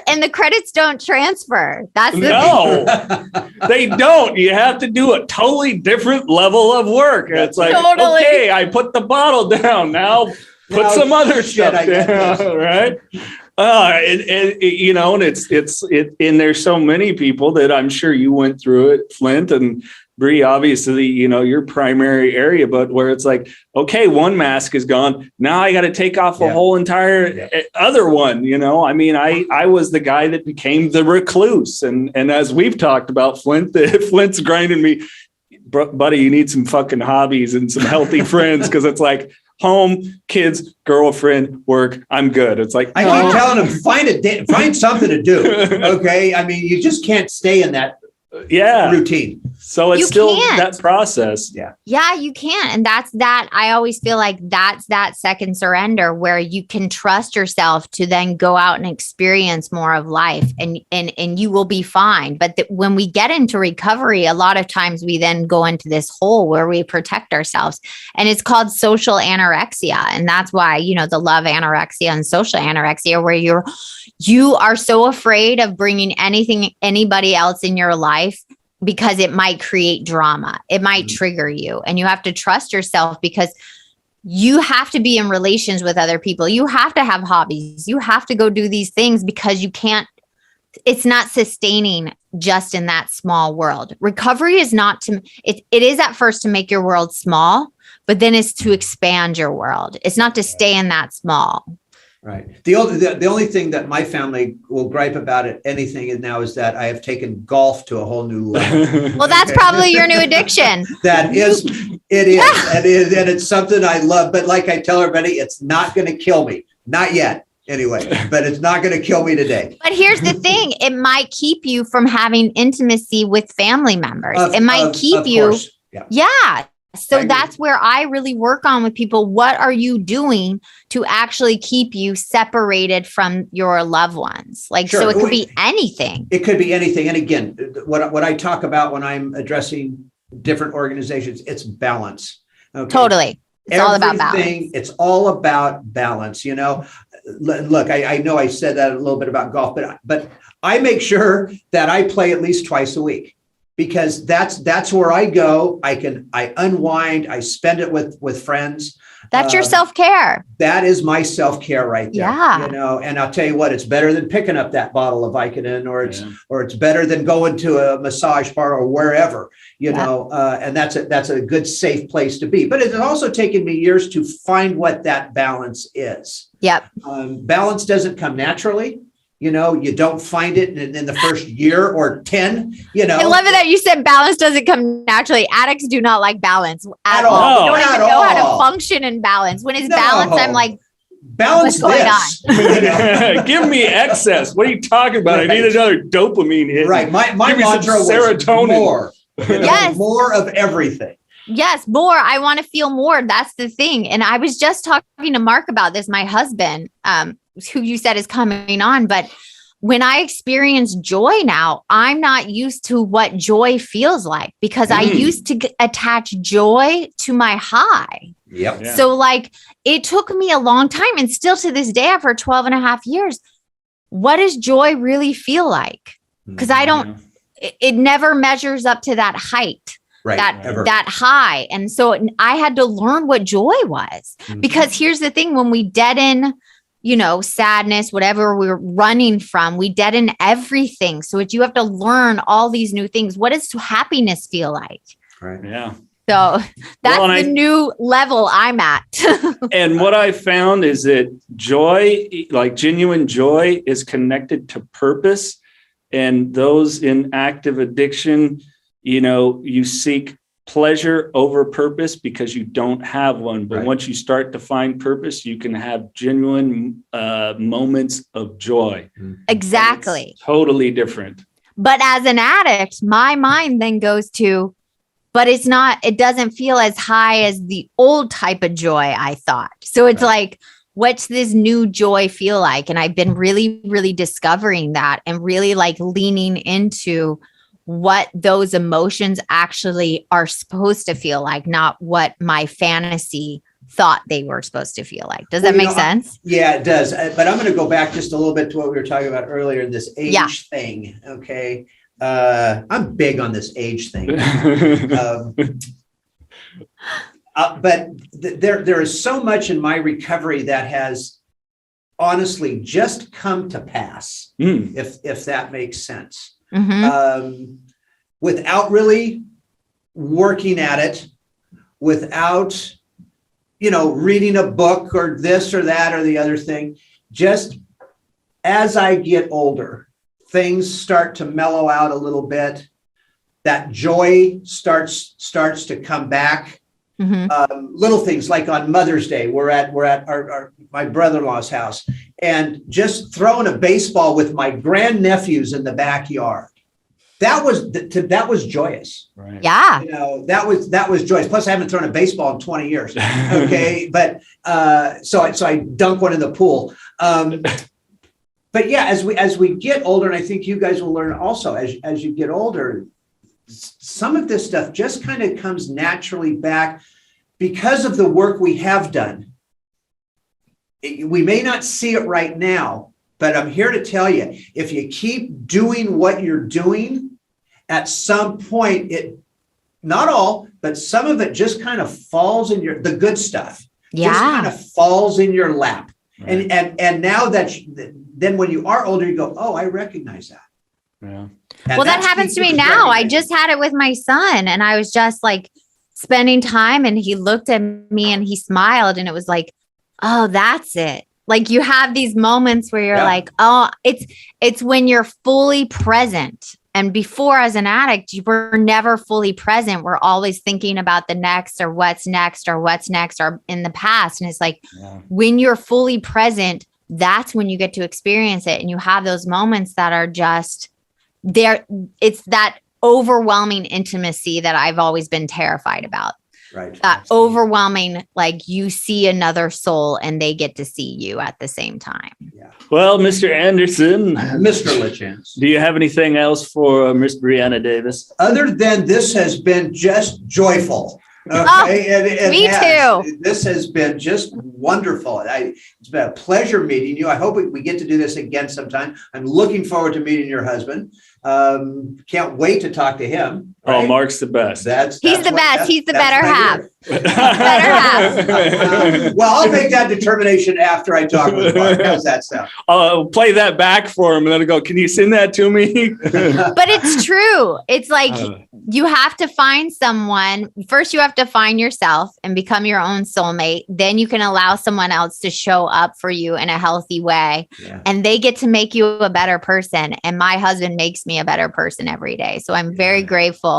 and the credits don't transfer. That's the thing. They don't. You have to do a totally different level of work. It's like, okay, I put the bottle down. Now put some other stuff down, right? And there's so many people that I'm sure you went through it, Flindt and Bree, obviously, your primary area, but where it's like, okay, one mask is gone. Now I got to take off a whole entire other one. I mean, I was the guy that became the recluse. And as we've talked about, Flint's grinding me, buddy, you need some fucking hobbies and some healthy friends. Cause it's like, home, kids, girlfriend, work. I'm good. It's like, I keep telling them, find something to do. Okay. I mean, you just can't stay in that routine. So it's still that process. Yeah, you can. And that's that. I always feel like that's that second surrender where you can trust yourself to then go out and experience more of life and you will be fine. But when we get into recovery, a lot of times we then go into this hole where we protect ourselves, and it's called social anorexia. And that's why, you know, the love anorexia and social anorexia, where you are so afraid of bringing anybody else in your life because it might create drama. It might trigger you, and you have to trust yourself because you have to be in relations with other people. You have to have hobbies. You have to go do these things because it's not sustaining just in that small world. Recovery is not it is at first to make your world small, but then it's to expand your world. It's not to stay in that small. Right. The only thing that my family will gripe about anything is that I have taken golf to a whole new level. Well, that's probably your new addiction. It is. And it's something I love. But like I tell everybody, it's not going to kill me. Not yet. Anyway, but it's not going to kill me today. But here's the thing. It might keep you from having intimacy with family members. It might keep you. Course. Yeah. So that's where I really work on with people. What are you doing to actually keep you separated from your loved ones? So it could be anything. It could be anything. And again, what I talk about when I'm addressing different organizations, it's balance. Okay? Totally. It's all about balance. It's all about balance. You know, look, I know I said that a little bit about golf, but I make sure that I play at least twice a week. Because that's where I go. I unwind. I spend it with friends. That's your self-care. That is my self-care right there. Yeah. You know, and I'll tell you what, it's better than picking up that bottle of Vicodin, or it's better than going to a massage parlor or wherever, you know, and that's a good, safe place to be. But it's also taken me years to find what that balance is. Yep. Balance doesn't come naturally. You know, you don't find it in the first year or 10, you know. I love it that you said balance doesn't come naturally. Addicts do not like balance at all. They don't even know how to function in balance. When it's balance, I'm like, balance what's going on? Give me excess. What are you talking about? Right. I need another dopamine hit. Right. My mantra was serotonin. More. You know, yes. More of everything. Yes, more. I want to feel more. That's the thing. And I was just talking to Mark about this, my husband, who you said is coming on. But when I experience joy now, I'm not used to what joy feels like because I used to attach joy to my high. Yep. Yeah. So it took me a long time, and still to this day, after 12 and a half years, what does joy really feel like? Because it never measures up to that height. Right, that high. And so I had to learn what joy was, because here's the thing, when we deaden, you know, sadness, whatever we're running from, we deaden everything. So you have to learn all these new things. What does happiness feel like? Right. Yeah. So that's the new level I'm at. And what I found is that joy, like genuine joy, is connected to purpose. And those in active addiction, you know, you seek pleasure over purpose because you don't have one. But once you start to find purpose, you can have genuine moments of joy. Exactly. Totally different. But as an addict, my mind then goes to, but it doesn't feel as high as the old type of joy I thought. So it's like, what's this new joy feel like? And I've been really, really discovering that and really leaning into what those emotions actually are supposed to feel like, not what my fantasy thought they were supposed to feel like. Does that make sense? Yeah, it does. But I'm going to go back just a little bit to what we were talking about earlier, this age thing. Okay. I'm big on this age thing. But there is so much in my recovery that has honestly just come to pass, if that makes sense. Without really working at it, without, you know, reading a book or this or that or the other thing. Just as I get older, things start to mellow out a little bit. That joy starts to come back. Little things like on Mother's Day, we're at my brother-in-law's house, and just throwing a baseball with my grandnephews in the backyard. That was joyous. Right. Yeah. That was joyous. Plus, I haven't thrown a baseball in 20 years. Okay, but so I dunk one in the pool. But yeah, as we get older, and I think you guys will learn also as you get older, some of this stuff just kind of comes naturally back because of the work we have done. We may not see it right now, but I'm here to tell you, if you keep doing what you're doing, at some point, not all, but some of it just kind of falls in the good stuff. Yeah. Just kind of falls in your lap. Right. And now then when you are older, you go, oh, I recognize that. Yeah. Well, that happens to me now. I just had it with my son, and I was just like spending time, and he looked at me and he smiled, and it was like, oh, that's it. Like you have these moments where you're like, oh, it's when you're fully present. And before, as an addict, you were never fully present. We're always thinking about the next or what's next or in the past. And it's like when you're fully present, that's when you get to experience it. And you have those moments that are just there. It's that overwhelming intimacy that I've always been terrified about. Right. That overwhelming, like you see another soul and they get to see you at the same time. Yeah. Well, Mr. Andersen, Mr. LaChance, do you have anything else for Miss Brianne Davis? Other than this has been just joyful. Okay. Me too. This has been just wonderful. It's been a pleasure meeting you. I hope we get to do this again sometime. I'm looking forward to meeting your husband. Can't wait to talk to him. Right? Oh, Mark's the best. He's the best. He's the better half. Well, I'll make that determination after I talk with Mark. How's that sound? I'll play that back for him and then I'll go, can you send that to me? But it's true. It's like you have to find someone. First, you have to find yourself and become your own soulmate. Then you can allow someone else to show up for you in a healthy way. Yeah. And they get to make you a better person. And my husband makes me a better person every day. So I'm very grateful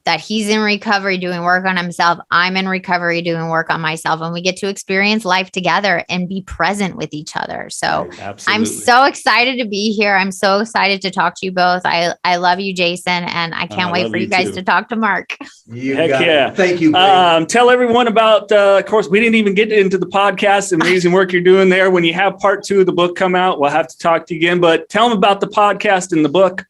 that he's in recovery doing work on himself. I'm in recovery doing work on myself, and we get to experience life together and be present with each other. So I'm so excited to be here. I'm so excited to talk to you both. I love you, Jason, and I can't wait for you guys to talk to Mark. Heck yeah. Thank you. Tell everyone about, of course, we didn't even get into the podcast, amazing work you're doing there. When you have part 2 of the book come out, we'll have to talk to you again, but tell them about the podcast and the book.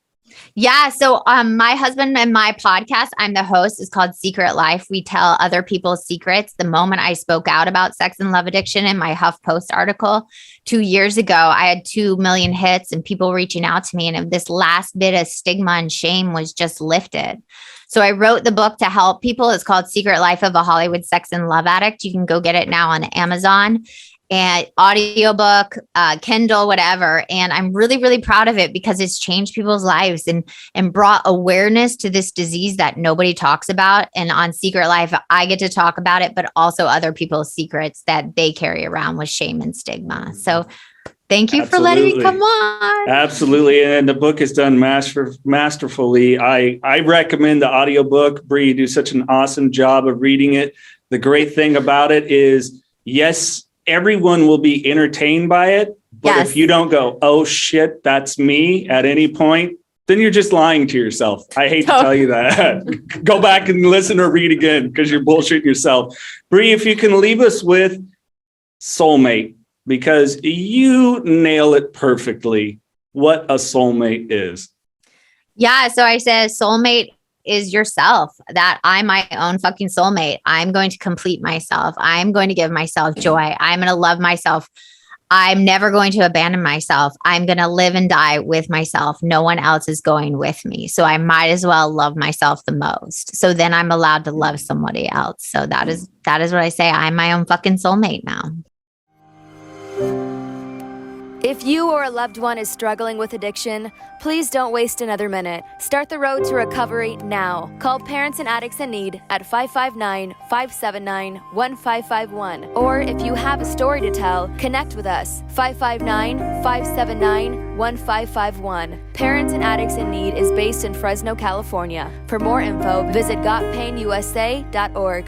Yeah. So my husband and my podcast, I'm the host, is called Secret Life. We tell other people's secrets. The moment I spoke out about sex and love addiction in my HuffPost article 2 years ago, I had 2 million hits and people reaching out to me. And this last bit of stigma and shame was just lifted. So I wrote the book to help people. It's called Secret Life of a Hollywood Sex and Love Addict. You can go get it now on Amazon. And audiobook, Kindle, whatever. And I'm really, really proud of it because it's changed people's lives and brought awareness to this disease that nobody talks about. And on Secret Life, I get to talk about it, but also other people's secrets that they carry around with shame and stigma. So thank you for letting me come on. Absolutely. And the book is done masterfully. I recommend the audiobook. Bree, you do such an awesome job of reading it. The great thing about it is, yes, everyone will be entertained by it. But if you don't go, oh shit, that's me at any point, then you're just lying to yourself. I hate to tell you that. Go back and listen or read again because you're bullshitting yourself. Bree, if you can leave us with Soulmate, because you nail it perfectly what a soulmate is. Yeah. So I said soulmate is yourself, that I'm my own fucking soulmate. I'm going to complete myself. I'm going to give myself joy. I'm going to love myself. I'm never going to abandon myself. I'm going to live and die with myself. No one else is going with me. So I might as well love myself the most. So then I'm allowed to love somebody else. So that is what I say. I'm my own fucking soulmate now. If you or a loved one is struggling with addiction, please don't waste another minute. Start the road to recovery now. Call Parents and Addicts in Need at 559-579-1551. Or if you have a story to tell, connect with us, 559-579-1551. Parents and Addicts in Need is based in Fresno, California. For more info, visit GotPainUSA.org.